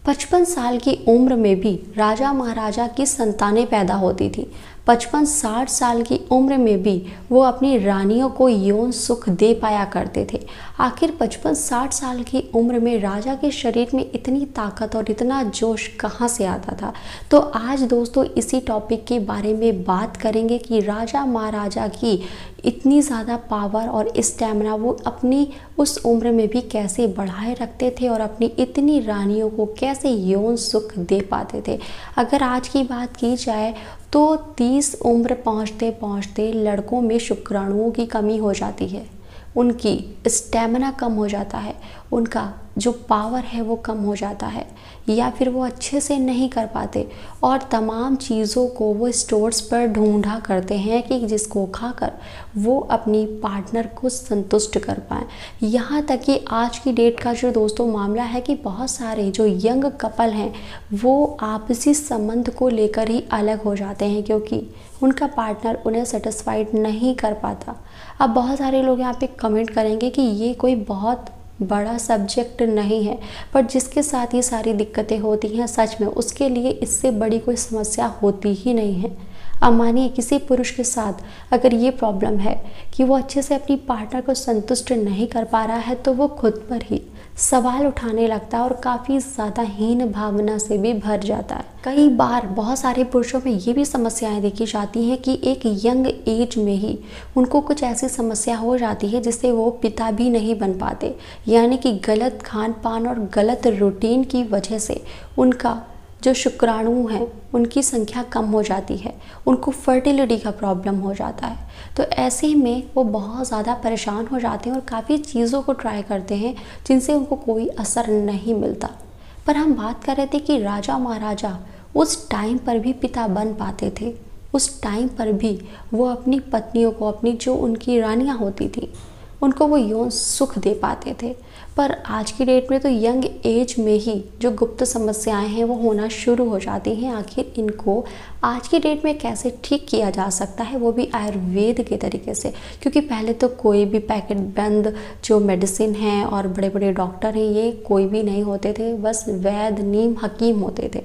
55 साल की उम्र में भी राजा महाराजा की संतानें पैदा होती थी। 55-60 साल की उम्र में भी वो अपनी रानियों को यौन सुख दे पाया करते थे। आखिर 55-60 साल की उम्र में राजा के शरीर में इतनी ताकत और इतना जोश कहाँ से आता था? तो आज दोस्तों इसी टॉपिक के बारे में बात करेंगे कि राजा महाराजा की इतनी ज़्यादा पावर और स्टैमिना वो अपनी उस उम्र में भी कैसे बढ़ाए रखते थे और अपनी इतनी रानियों को कैसे यौन सुख दे पाते थे। अगर आज की बात की जाए तो 30 उम्र पहुँचते पहुँचते लड़कों में शुक्राणुओं की कमी हो जाती है, उनकी स्टैमिना कम हो जाता है, उनका जो पावर है वो कम हो जाता है, या फिर वो अच्छे से नहीं कर पाते और तमाम चीज़ों को वो स्टोर्स पर ढूंढा करते हैं कि जिसको खाकर वो अपनी पार्टनर को संतुष्ट कर पाएँ। यहाँ तक कि आज की डेट का जो दोस्तों मामला है कि बहुत सारे जो यंग कपल हैं वो आपसी संबंध को लेकर ही अलग हो जाते हैं क्योंकि उनका पार्टनर उन्हें सेटिस्फाइड नहीं कर पाता। अब बहुत सारे लोग यहाँ पे कमेंट करेंगे कि ये कोई बहुत बड़ा सब्जेक्ट नहीं है, पर जिसके साथ ये सारी दिक्कतें होती हैं सच में उसके लिए इससे बड़ी कोई समस्या होती ही नहीं है। अब मानिए किसी पुरुष के साथ अगर ये प्रॉब्लम है कि वो अच्छे से अपनी पार्टनर को संतुष्ट नहीं कर पा रहा है तो वो खुद पर ही सवाल उठाने लगता है और काफ़ी ज़्यादा हीन भावना से भी भर जाता है। कई बार बहुत सारे पुरुषों में ये भी समस्याएं देखी जाती हैं कि एक यंग एज में ही उनको कुछ ऐसी समस्या हो जाती है जिससे वो पिता भी नहीं बन पाते, यानी कि गलत खान पान और गलत रूटीन की वजह से उनका जो शुक्राणु हैं उनकी संख्या कम हो जाती है, उनको फर्टिलिटी का प्रॉब्लम हो जाता है। तो ऐसे में वो बहुत ज़्यादा परेशान हो जाते हैं और काफ़ी चीज़ों को ट्राई करते हैं जिनसे उनको कोई असर नहीं मिलता। पर हम बात कर रहे थे कि राजा महाराजा उस टाइम पर भी पिता बन पाते थे, उस टाइम पर भी वो अपनी पत्नियों को, अपनी जो उनकी रानियाँ होती थी उनको वो यौन सुख दे पाते थे। पर आज की डेट में तो यंग एज में ही जो गुप्त समस्याएं हैं वो होना शुरू हो जाती हैं। आखिर इनको आज की डेट में कैसे ठीक किया जा सकता है, वो भी आयुर्वेद के तरीके से, क्योंकि पहले तो कोई भी पैकेट बंद जो मेडिसिन हैं और बड़े बड़े डॉक्टर हैं ये कोई भी नहीं होते थे, बस वैद्य नीम हकीम होते थे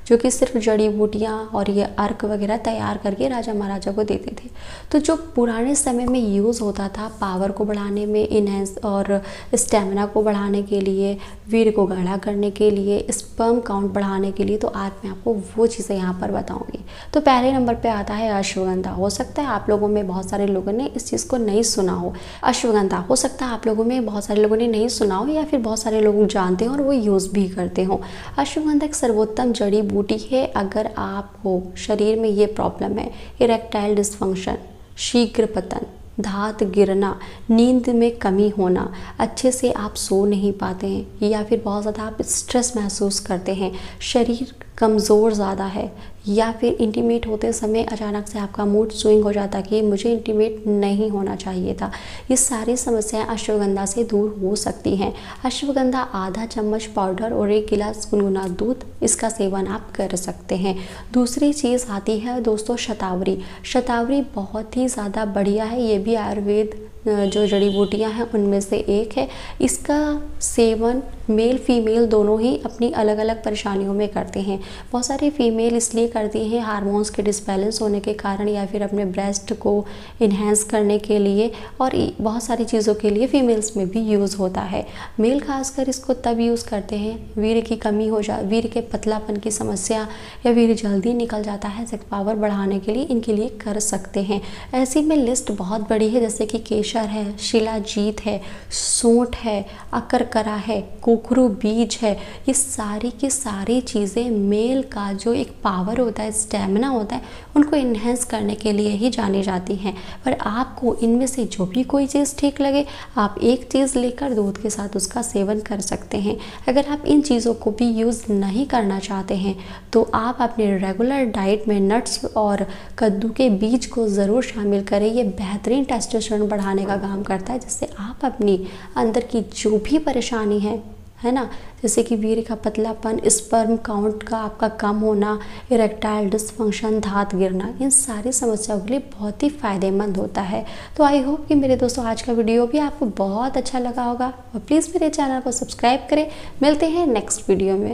जो कि सिर्फ जड़ी बूटियाँ और ये अर्क वगैरह तैयार करके राजा महाराजा को देते थे। तो जो पुराने समय में यूज़ होता था पावर को बढ़ाने में, इनहेंस और स्टेमिना को बढ़ाने के लिए, वीर्य को गाढ़ा करने के लिए, स्पर्म काउंट बढ़ाने के लिए, तो आज मैं आपको वो चीज़ें यहाँ पर बताऊँगी। तो पहले नंबर पर आता है अश्वगंधा। हो सकता है आप लोगों में बहुत सारे लोगों ने इस चीज़ को नहीं सुना हो। अश्वगंधा हो सकता है आप लोगों में बहुत सारे लोगों ने नहीं सुना हो या फिर बहुत सारे लोग जानते हो और वो यूज़ भी करते हो। अश्वगंधा एक सर्वोत्तम जड़ी बूटी है अगर आपको शरीर में ये प्रॉब्लम है, इरेक्टाइल डिस्फंक्शन, शीघ्र पतन, धात गिरना, नींद में कमी होना, अच्छे से आप सो नहीं पाते हैं या फिर बहुत ज़्यादा आप स्ट्रेस महसूस करते हैं, शरीर कमज़ोर ज़्यादा है, या फिर इंटीमेट होते समय अचानक से आपका मूड स्विंग हो जाता है कि मुझे इंटीमेट नहीं होना चाहिए था। ये सारी समस्याएं अश्वगंधा से दूर हो सकती हैं। अश्वगंधा आधा चम्मच पाउडर और 1 गिलास गुनगुना दूध, इसका सेवन आप कर सकते हैं। दूसरी चीज़ आती है दोस्तों शतावरी। शतावरी बहुत ही ज़्यादा बढ़िया है, ये भी आयुर्वेद जो जड़ी बूटियाँ हैं उनमें से एक है। इसका सेवन मेल फीमेल दोनों ही अपनी अलग अलग परेशानियों में करते हैं। बहुत सारी फीमेल इसलिए करती हैं हार्मोन्स के डिसबैलेंस होने के कारण या फिर अपने ब्रेस्ट को इन्हेंस करने के लिए, और बहुत सारी चीज़ों के लिए फीमेल्स में भी यूज़ होता है। मेल खासकर इसको तब यूज़ करते हैं वीर्य की कमी हो वीर्य के पतलापन की समस्या या वीर्य जल्दी निकल जाता है, सेक्स पावर बढ़ाने के लिए इनके लिए कर सकते हैं। ऐसी में लिस्ट बहुत बड़ी है, जैसे कि केशर है, शिलाजीत है, सूंठ है, अकरकरा है, कोकरू बीज है। ये सारी की सारी चीज़ें मेल का जो एक पावर होता है, स्टेमिना होता है, उनको इन्हेंस करने के लिए ही जानी जाती हैं। पर आपको इनमें से जो भी कोई चीज़ ठीक लगे आप एक चीज़ लेकर दूध के साथ उसका सेवन कर सकते हैं। अगर आप इन चीज़ों को भी यूज़ नहीं करना चाहते हैं तो आप अपने रेगुलर डाइट में नट्स और कद्दू के बीज को ज़रूर शामिल करें। ये बेहतरीन टेस्टोस्टेरोन बढ़ाने का काम करता है, जिससे आप अपनी अंदर की जो भी परेशानी है ना, जैसे कि वीर्य का पतलापन, स्पर्म काउंट का आपका कम होना, इरेक्टाइल डिसफंक्शन, धात गिरना, इन सारी समस्याओं के लिए बहुत ही फ़ायदेमंद होता है। तो आई होप कि मेरे दोस्तों आज का वीडियो भी आपको बहुत अच्छा लगा होगा और प्लीज़ मेरे चैनल को सब्सक्राइब करें। मिलते हैं नेक्स्ट वीडियो में।